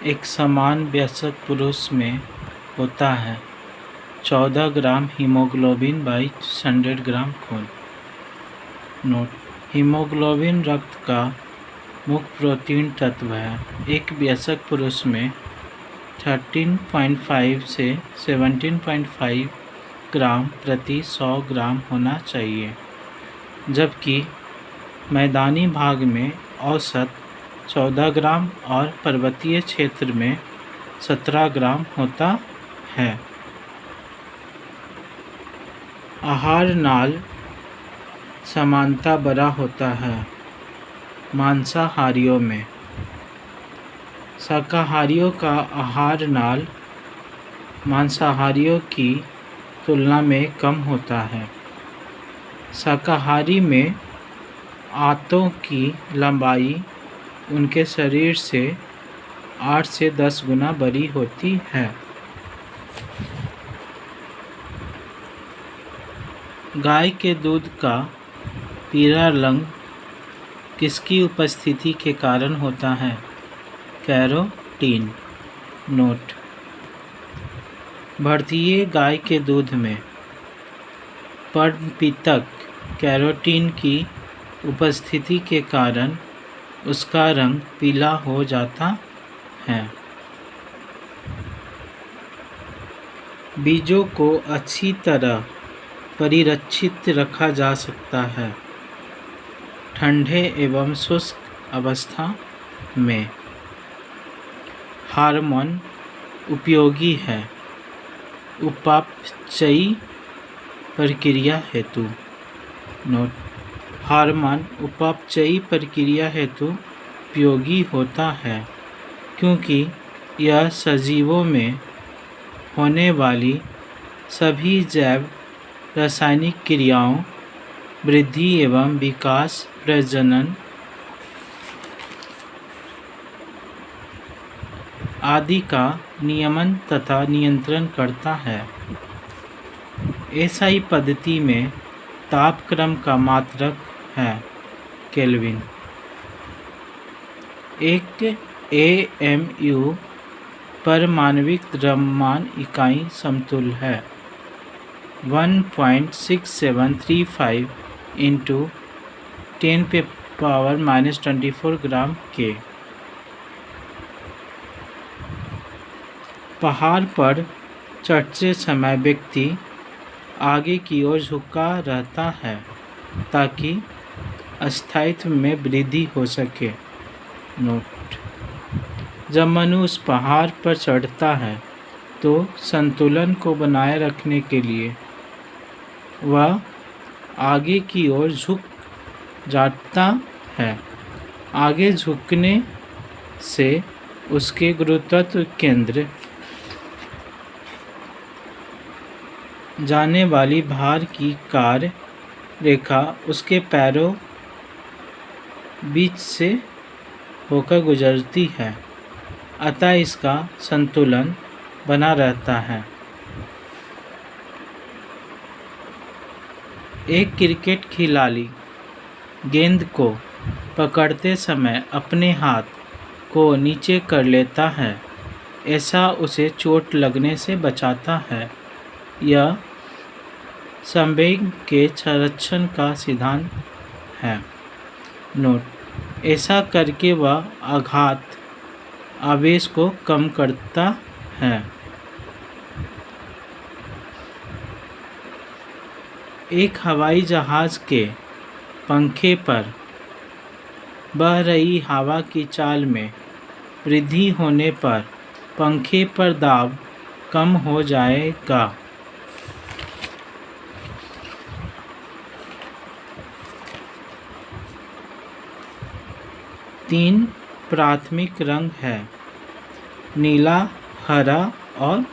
एक समान वयस्क पुरुष में होता है 14 ग्राम हीमोग्लोबिन बाई 100 ग्राम खून। नोट: हीमोग्लोबिन रक्त का मुख्य प्रोटीन तत्व है। एक वयस्क पुरुष में 13.5 से 17.5 ग्राम प्रति 100 ग्राम होना चाहिए, जबकि मैदानी भाग में औसत 14 ग्राम और पर्वतीय क्षेत्र में 17 ग्राम होता है। आहार नाल समानता बड़ा होता है मांसाहारियों में। शाकाहारियों का आहार नाल मांसाहारियों की तुलना में कम होता है। शाकाहारी में आंतों की लंबाई उनके शरीर से 8 से 10 गुना बड़ी होती है। गाय के दूध का पीला रंग किसकी उपस्थिति के कारण होता है? कैरोटीन। नोट: भारतीय गाय के दूध में पर्णपितक कैरोटीन की उपस्थिति के कारण उसका रंग पीला हो जाता है। बीजों को अच्छी तरह परिरक्षित रखा जा सकता है ठंडे एवं शुष्क अवस्था में। हार्मोन उपयोगी है उपापचयी प्रक्रिया हेतु। नोट: हार्मोन उपापचयी प्रक्रिया हेतु उपयोगी होता है क्योंकि यह सजीवों में होने वाली सभी जैव रासायनिक क्रियाओं, वृद्धि एवं विकास, प्रजनन आदि का नियमन तथा नियंत्रण करता है। एसआई पद्धति में तापक्रम का मात्रक है केल्विन। एक AMU परमाणविक द्रव्यमान इकाई समतुल्य है 1.6735 × 10⁻⁻24 ग्राम के। पहाड़ पर चढ़ते समय व्यक्ति आगे की ओर झुका रहता है ताकि स्थायित्व में वृद्धि हो सके। नोट: जब मनुष्य पहाड़ पर चढ़ता है तो संतुलन को बनाए रखने के लिए वह आगे की ओर झुक जाता है। आगे झुकने से उसके गुरुत्व केंद्र जाने वाली भार की कार्य रेखा उसके पैरों बीच से होकर गुजरती है, अतः इसका संतुलन बना रहता है। एक क्रिकेट खिलाड़ी गेंद को पकड़ते समय अपने हाथ को नीचे कर लेता है, ऐसा उसे चोट लगने से बचाता है। यह संवेग के संरक्षण का सिद्धांत है। नोट: ऐसा करके वह आघात आवेश को कम करता है। एक हवाई जहाज के पंखे पर बह रही हवा की चाल में वृद्धि होने पर पंखे पर दाब कम हो जाएगा। तीन प्राथमिक रंग है नीला, हरा और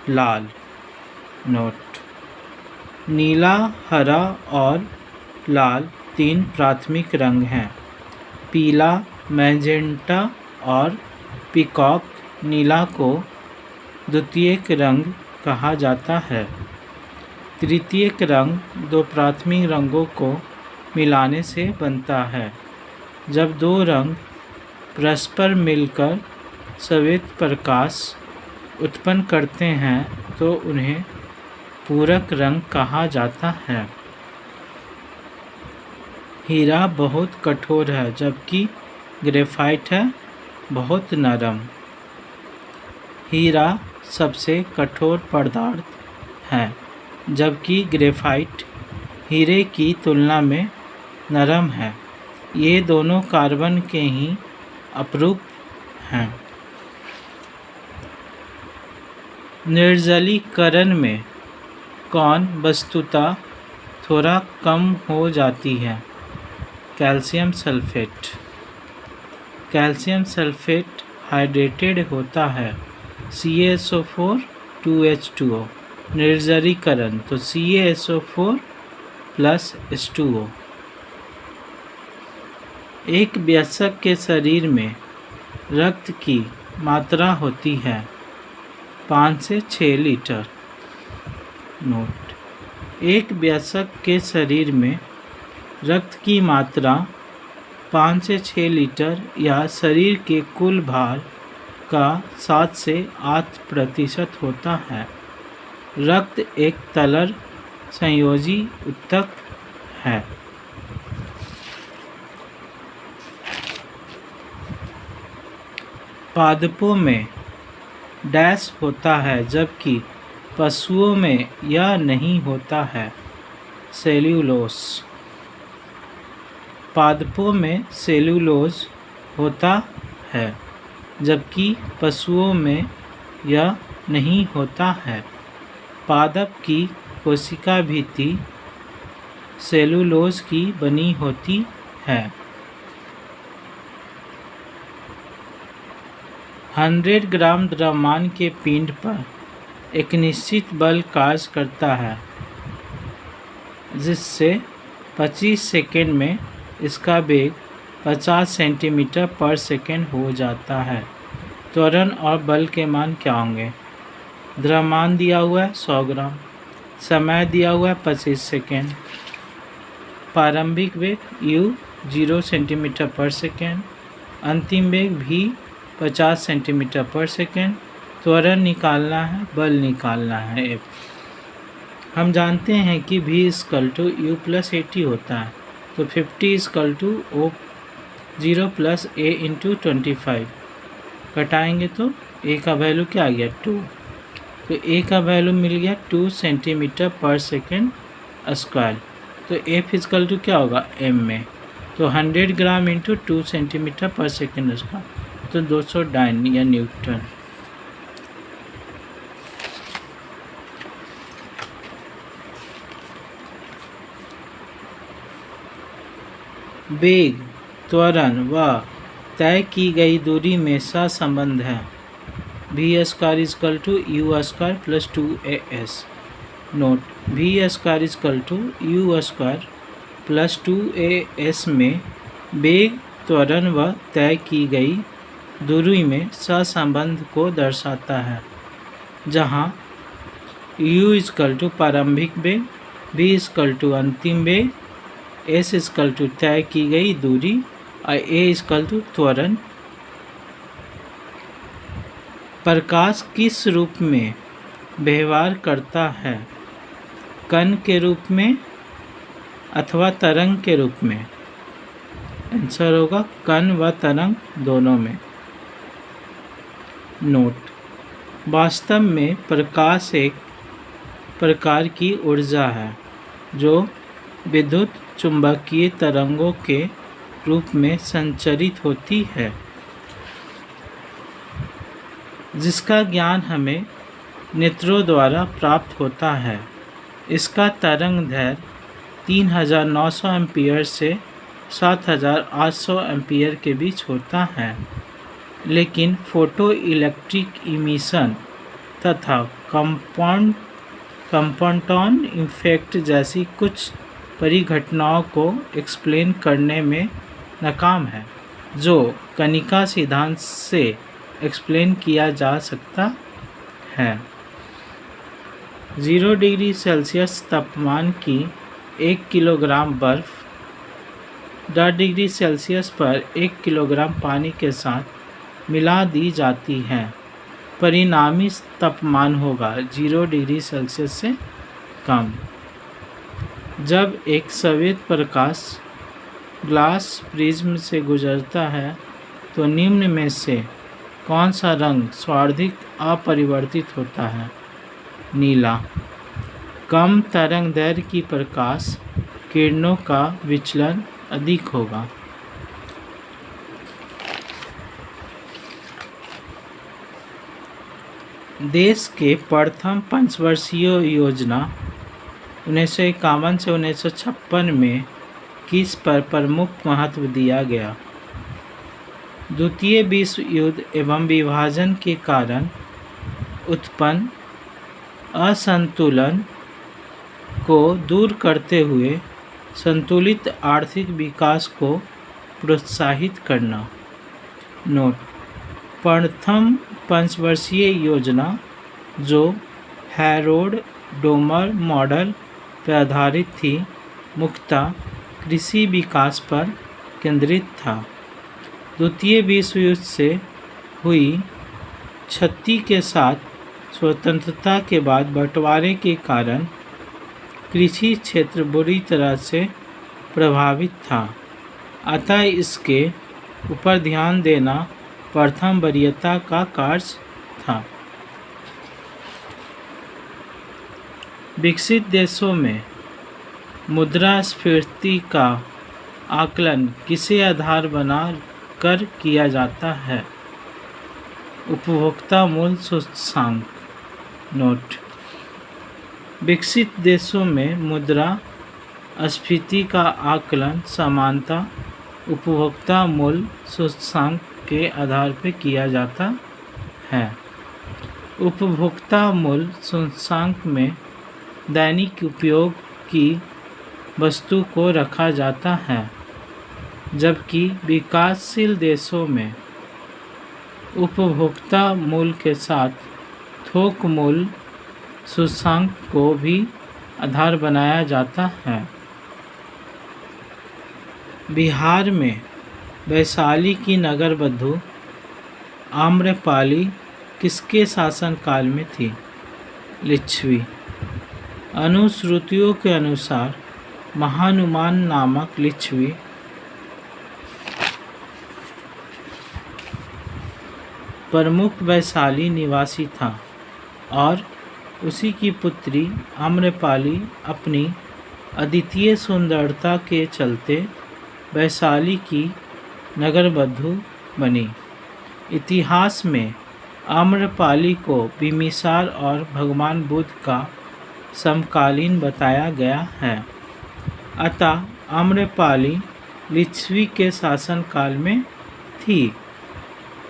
लाल। नोट: नीला, हरा और लाल 3 प्राथमिक रंग हैं। पीला, मैजेंटा और पीकॉक नीला को द्वितीयक रंग कहा जाता है। तृतीयक रंग 2 प्राथमिक रंगों को मिलाने से बनता है। जब 2 रंग परस्पर मिलकर श्वेत प्रकाश उत्पन्न करते हैं तो उन्हें पूरक रंग कहा जाता है। हीरा बहुत कठोर है जबकि ग्रेफाइट है बहुत नरम। हीरा सबसे कठोर पदार्थ है जबकि ग्रेफाइट हीरे की तुलना में नरम है। ये दोनों कार्बन के ही अपरूप हैं। निर्जलीकरण में कौन वस्तुतः थोड़ा कम हो जाती है? Calcium sulphate. Calcium sulphate hydrated होता है CaSO4 2H2O। निर्जलीकरण तो CaSO4 प्लस H2O। एक वयस्क के शरीर में रक्त की मात्रा होती है 5 से 6 लीटर। नोट: एक वयस्क के शरीर में रक्त की मात्रा 5 से 6 लीटर या शरीर के कुल भार का 7 से 8% होता है। रक्त एक तरल संयोजी ऊतक है। पादपों में डैश होता है जबकि पशुओं में यह नहीं होता है। सेल्यूलोज। पादपों में सेल्यूलोज होता है जबकि पशुओं में यह नहीं होता है। पादप की कोशिका भित्ति सेल्यूलोज की बनी होती है। 100 ग्राम द्रव्यमान के पिंड पर एक निश्चित बल कार्य करता है जिससे 25 सेकेंड में इसका वेग 50 सेंटीमीटर पर सेकेंड हो जाता है। त्वरण और बल के मान क्या होंगे? द्रव्यमान दिया हुआ है 100 ग्राम, समय दिया हुआ है 25 सेकेंड, प्रारंभिक वेग u 0 सेंटीमीटर पर सेकेंड, अंतिम वेग v 50 सेंटीमीटर पर सेकेंड। त्वरण निकालना है, बल निकालना है F। हम जानते हैं कि v = u + 80 होता है तो 50 = O0 + a × 25। घटाएंगे तो a का वैल्यू क्या आ गया 2। तो a का वैल्यू मिल गया 2 सेंटीमीटर पर सेकेंड स्क्वायर। तो F = क्या होगा m में, तो 100 ग्राम × 2 सेंटीमीटर पर सेकेंड स्क्वायर तो 200 डाइन या न्यूटन। वेग, त्वरण व तय की गई दूरी में सहसंबंध है। v² = u² + 2as। Note: v² = u² + 2as में वेग, त्वरण व तय की गई दूरी में सहसंबंध को दर्शाता है जहाँ u = प्रारंभिक वेग, v = अंतिम वेग, s = तय की गई दूरी और a = त्वरण। प्रकाश किस रूप में व्यवहार करता है? कण के रूप में अथवा तरंग के रूप में? आंसर होगा कण व तरंग दोनों में। नोट: वास्तव में प्रकाश एक प्रकार की ऊर्जा है जो विद्युत चुंबकीय तरंगों के रूप में संचरित होती है जिसका ज्ञान हमें नेत्रों द्वारा प्राप्त होता है। इसका तरंग दैर्घ्य 3900 एम्पीयर से 7800 एम्पीयर के बीच होता है, लेकिन फोटो इलेक्ट्रिक इमिशन तथा कंपाउंड इफेक्ट जैसी कुछ परिघटनाओं को एक्सप्लेन करने में नाकाम है जो कणिका सिद्धांत से एक्सप्लेन किया जा सकता है। 0 डिग्री सेल्सियस तापमान की 1 किलोग्राम बर्फ 10 डिग्री सेल्सियस पर 1 किलोग्राम पानी के साथ मिला दी जाती है। परिणामी तापमान होगा 0 डिग्री सेल्सियस से कम। जब एक सफ़ेद प्रकाश ग्लास प्रिज्म से गुजरता है तो निम्न में से कौन सा रंग सर्वाधिक अपरिवर्तित होता है? नीला। कम तरंग दैर्घ्य की प्रकाश किरणों का विचलन अधिक होगा। देश के प्रथम पंचवर्षीय योजना 1951 से 1956 में किस पर प्रमुख महत्व दिया गया? द्वितीय विश्व युद्ध एवं विभाजन के कारण उत्पन्न असंतुलन को दूर करते हुए संतुलित आर्थिक विकास को प्रोत्साहित करना। नोट: प्रथम पंचवर्षीय योजना, जो हैरोल्ड डोमर मॉडल पर आधारित थी, मुख्यतः कृषि विकास पर केंद्रित था। द्वितीय विश्व युद्ध से हुई क्षति के साथ स्वतंत्रता के बाद बंटवारे के कारण कृषि क्षेत्र बुरी तरह से प्रभावित था, अतः इसके ऊपर ध्यान देना प्रथम वरीयता का कार्य था। विकसित देशों में मुद्रास्फीति का आकलन किसे आधार बना कर किया जाता है? उपभोक्ता मूल्य सूचकांक। नोट: विकसित देशों में मुद्रास्फीति का आकलन सामान्यतः उपभोक्ता मूल्य सूचकांक के आधार पर किया जाता है। उपभोक्ता मूल्य सूचकांक में दैनिक उपयोग की वस्तु को रखा जाता है, जबकि विकासशील देशों में उपभोक्ता मूल्य के साथ थोक मूल्य सूचकांक को भी आधार बनाया जाता है। बिहार में वैशाली की नगरबधु आम्रपाली किसके शासनकाल में थी? लिच्छवी। अनुश्रुतियों के अनुसार महानुमान नामक लिच्छवी प्रमुख वैशाली निवासी था और उसी की पुत्री आम्रपाली अपनी अद्वितीय सुंदरता के चलते वैशाली की नगरबधु बनी। इतिहास में आम्रपाली को बिंबिसार और भगवान बुद्ध का समकालीन बताया गया है, अतः आम्रपाली लिच्छवी के शासनकाल में थी।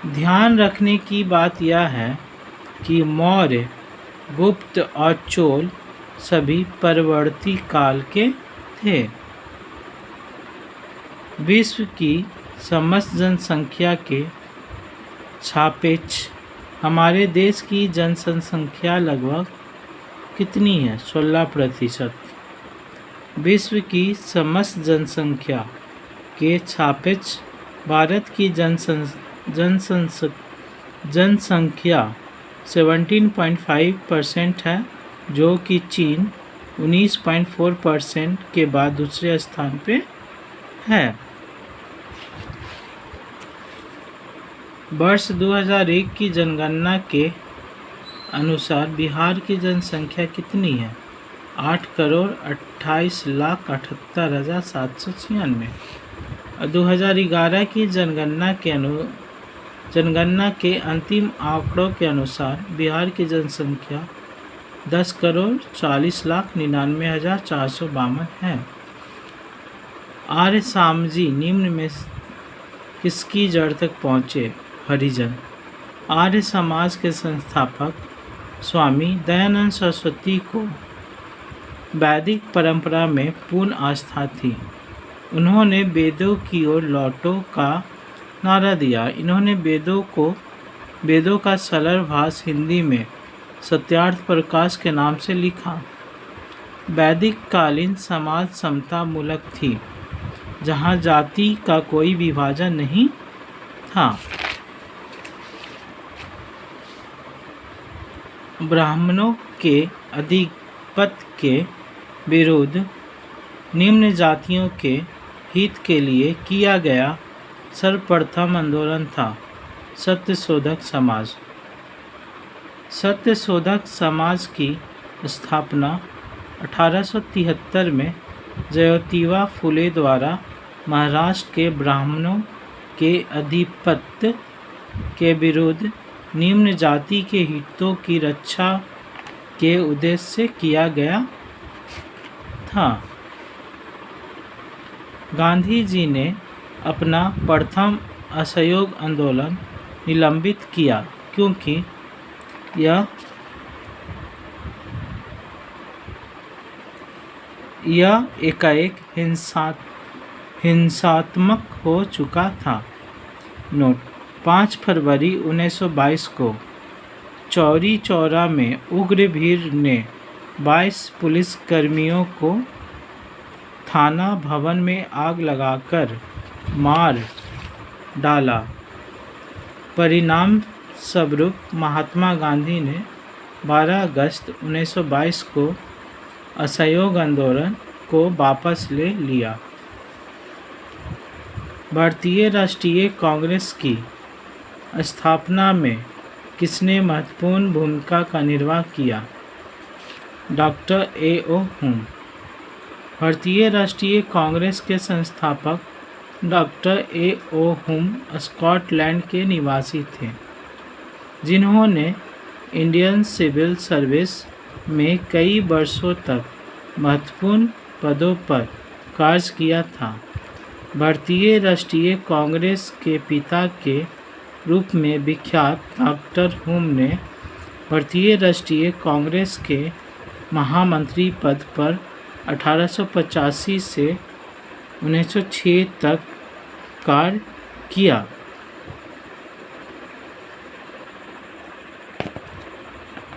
ध्यान रखने की बात यह है कि मौर्य, गुप्त और चोल सभी परवर्ती काल के थे। विश्व की समस्त जनसंख्या के सापेक्ष हमारे देश की जनसंख्या लगभग कितनी है? 16%। विश्व की समस्त जनसंख्या के सापेक्ष भारत की जनसंख्या 17.5% है, जो कि चीन 19.4% के बाद दूसरे स्थान पे है। वर्ष 2001 की जनगणना के अनुसार बिहार की जनसंख्या कितनी है? 8,28,78,796। और 2011 की जनगणना के अंतिम आंकड़ों के अनुसार बिहार की जनसंख्या 10,40,99,452 है। आर्य सामजी निम्न में किसकी जड़ तक पहुँचे? हरिजन। आर्य समाज के संस्थापक स्वामी दयानंद सरस्वती को वैदिक परंपरा में पूर्ण आस्था थी। उन्होंने वेदों की ओर लौटो का नारा दिया। इन्होंने वेदों का सरल भाष हिंदी में सत्यार्थ प्रकाश के नाम से लिखा। वैदिक कालीन समाज समता मूलक थी, जहाँ जाति का कोई विभाजन नहीं था। ब्राह्मणों के आधिपत्य के विरुद्ध निम्न जातियों के हित के लिए किया गया सर्वप्रथम आंदोलन था सत्यशोधक समाज। सत्यशोधक समाज की स्थापना 1873 में ज्योतिबा फुले द्वारा महाराष्ट्र के ब्राह्मणों के आधिपत्य के विरुद्ध निम्न जाति के हितों की रक्षा के उद्देश्य से किया गया था। गांधी जी ने अपना प्रथम असहयोग आंदोलन निलंबित किया क्योंकि यह एकाएक हिंसात्मक हो चुका था। नोट: 5 फरवरी 1922 को चौरी चौरा में उग्र भीड़ ने 22 पुलिसकर्मियों को थाना भवन में आग लगाकर मार डाला। परिणाम स्वरूप महात्मा गांधी ने 12 अगस्त 1922 को असहयोग आंदोलन को वापस ले लिया। भारतीय राष्ट्रीय कांग्रेस की स्थापना में किसने महत्वपूर्ण भूमिका का निर्वाह किया? Doctor A.O. हुम। भारतीय राष्ट्रीय कांग्रेस के संस्थापक डॉक्टर A.O. हुम स्कॉटलैंड के निवासी थे, जिन्होंने इंडियन सिविल सर्विस में कई वर्षों तक महत्वपूर्ण पदों पर कार्य किया था। भारतीय राष्ट्रीय कांग्रेस के पिता के रूप में विख्यात डॉक्टर हुम ने भारतीय राष्ट्रीय कांग्रेस के महामंत्री पद पर 1885 से 1906 तक कार्य किया।